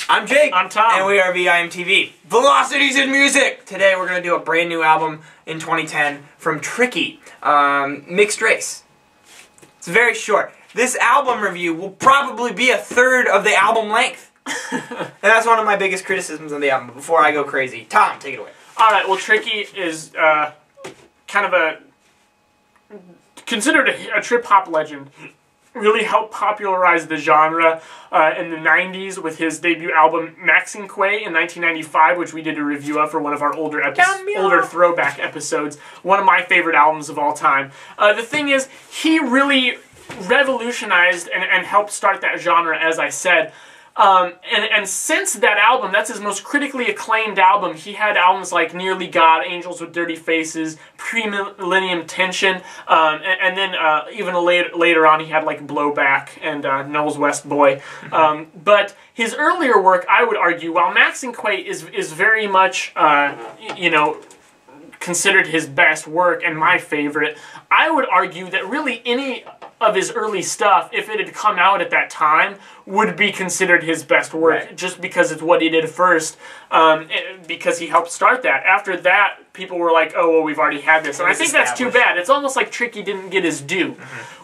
I'm Jake. I'm Tom. And we are VIMTV. Velocities in music! Today we're going to do a brand new album in 2010 from Tricky, Mixed Race. It's very short. This album review will probably be a third of the album length. And that's one of my biggest criticisms of the album. Before I go crazy, Tom, take it away. Alright, well, Tricky is kind of considered a trip-hop legend. Really helped popularize the genre in the 90s with his debut album Maxine Quay in 1995, which we did a review of for one of our older throwback episodes. One of my favorite albums of all time. The thing is, he really revolutionized and helped start that genre, as I said. And since that album, that's his most critically acclaimed album. He had albums like Nearly God, Angels with Dirty Faces, Pre-Millennium Tension, and then even later on he had like Blowback and Noel's West Boy. But his earlier work, I would argue, while Maxine Quay is very much, you know, considered his best work and my favorite, I would argue that really any of his early stuff, if it had come out at that time, would be considered his best work, right, just because it's what he did first, because he helped start that. After that, people were like, oh, well, we've already had this. And I think that's too bad. It's almost like Tricky didn't get his due.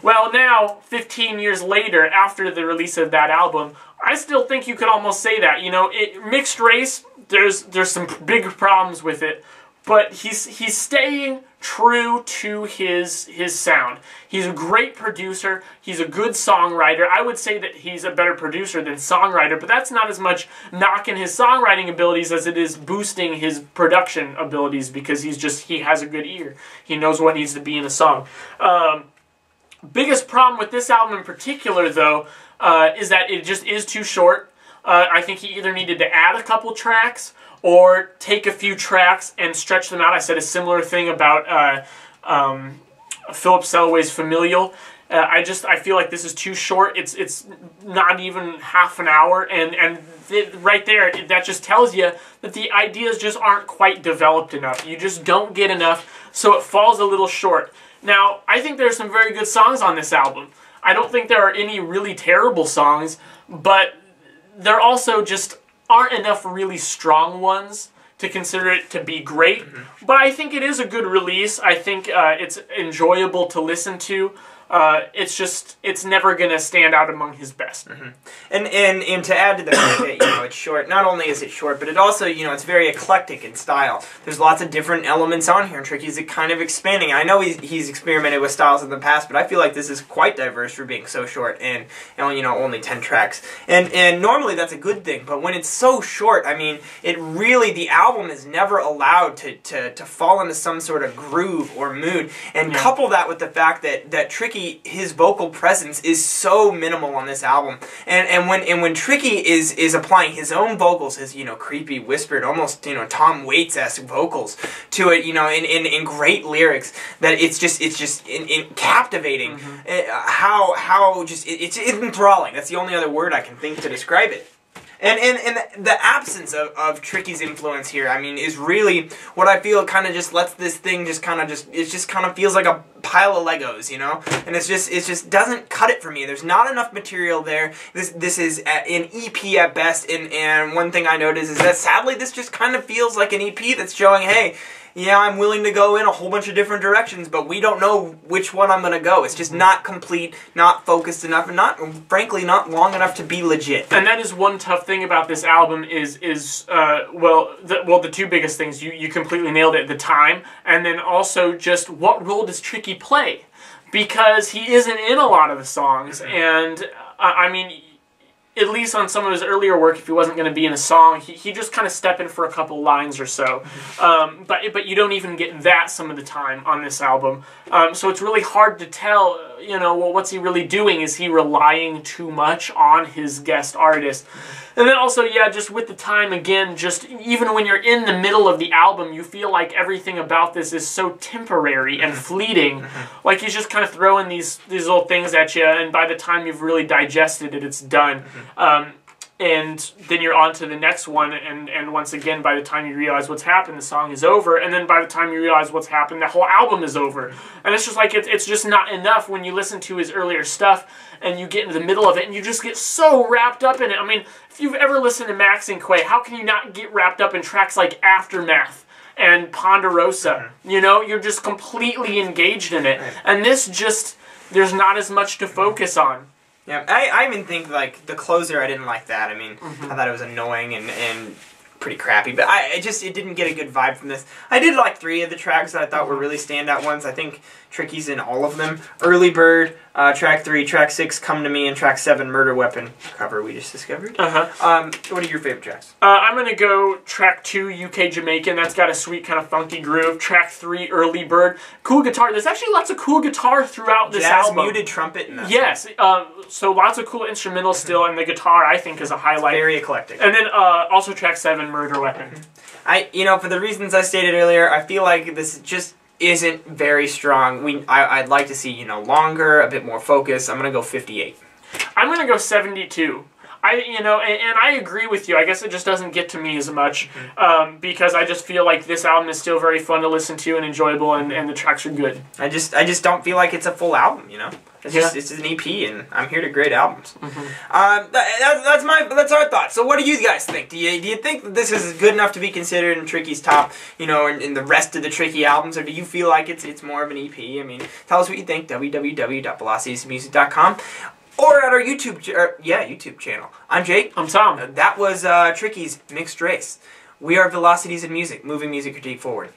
Well, now, 15 years later, after the release of that album, I still think you could almost say that. You know, Mixed Race, there's some big problems with it, but he's staying true to his sound. He's a great producer. He's a good songwriter. I would say that he's a better producer than songwriter, but that's not as much knocking his songwriting abilities as it is boosting his production abilities, because he has a good ear. He knows what needs to be in a song. Biggest problem with this album in particular, though, is that it just is too short. I think he either needed to add a couple tracks or take a few tracks and stretch them out. I said a similar thing about Philip Selway's Familial. I feel like this is too short. It's not even half an hour, and right there, that just tells you that the ideas just aren't quite developed enough. You just don't get enough, so it falls a little short. Now, I think there are some very good songs on this album. I don't think there are any really terrible songs, but there also just aren't enough really strong ones to consider it to be great. But I think it is a good release. I think it's enjoyable to listen to. It's never going to stand out among his best. And to add to the fact that, you know, it's short, not only is it short, but it also, you know, it's very eclectic in style. There's lots of different elements on here, and Tricky's kind of expanding. I know he's experimented with styles in the past, but I feel like this is quite diverse for being so short and you know, only 10 tracks. And normally that's a good thing, but when it's so short, I mean, the album is never allowed to fall into some sort of groove or mood. And couple that with the fact that Tricky, his vocal presence is so minimal on this album, and when Tricky is applying his own vocals, his, you know, creepy, whispered, almost, you know, Tom Waits-esque vocals to it, you know, in great lyrics, that it's just captivating. It's enthralling. That's the only other word I can think to describe it. And the absence of Tricky's influence here, I mean, is really what I feel kind of just lets this thing it just kind of feels like a pile of Legos, you know? And it just doesn't cut it for me. There's not enough material there. This is an EP at best, and one thing I noticed is that sadly this just kind of feels like an EP that's showing, hey, yeah, I'm willing to go in a whole bunch of different directions, but we don't know which one I'm going to go. It's just not complete, not focused enough, and frankly, not long enough to be legit. And that is one tough thing about this album is the two biggest things. You completely nailed it, the time, and then also just what role does Tricky play? Because he isn't in a lot of the songs, and I mean, at least on some of his earlier work, if he wasn't going to be in a song, he just kind of step in for a couple lines or so. But you don't even get that some of the time on this album. So it's really hard to tell, you know, well, what's he really doing? Is he relying too much on his guest artist? And then also, yeah, just with the time, again, just even when you're in the middle of the album, you feel like everything about this is so temporary and fleeting. Like he's just kind of throwing these little things at you, and by the time you've really digested it, it's done. and then you're on to the next one, and once again, by the time you realize what's happened, the song is over, and then by the time you realize what's happened, the whole album is over. And it's just like, it's just not enough when you listen to his earlier stuff, and you get into the middle of it, and you just get so wrapped up in it. I mean, if you've ever listened to Max and Quay, how can you not get wrapped up in tracks like Aftermath and Ponderosa? You know, you're just completely engaged in it. And this just, there's not as much to focus on. Yeah, I even think, like, the closer, I didn't like that. I mean, I thought it was annoying and pretty crappy, but it didn't get a good vibe from this. I did like 3 of the tracks that I thought were really standout ones. I think Tricky's in all of them. Early Bird, track 3, track 6, Come to Me, and track 7, Murder Weapon, cover we just discovered. What are your favorite tracks? I'm going to go track 2, UK Jamaican. That's got a sweet kind of funky groove. Track 3, Early Bird. Cool guitar. There's actually lots of cool guitar throughout this album. Muted trumpet in that. Yes. So lots of cool instrumentals still, and the guitar, I think, is a highlight. Very eclectic. And then also track 7, Murder Weapon. You know, for the reasons I stated earlier, I feel like this just isn't very strong. I'd like to see, you know, longer, a bit more focus. I'm gonna go 58. I'm gonna go 72. And I agree with you. I guess it just doesn't get to me as much because I just feel like this album is still very fun to listen to and enjoyable, and the tracks are good. I just don't feel like it's a full album, you know. It's an EP, and I'm here to grade albums. That's our thoughts. So what do you guys think? Do you think that this is good enough to be considered in Tricky's top, you know, in the rest of the Tricky albums, or do you feel like it's more of an EP? I mean, tell us what you think. www.velocitiesmusic.com. Or at our YouTube channel. I'm Jake. I'm Tom. That was Tricky's Mixed Race. We are Velocities in Music, moving music critique forward.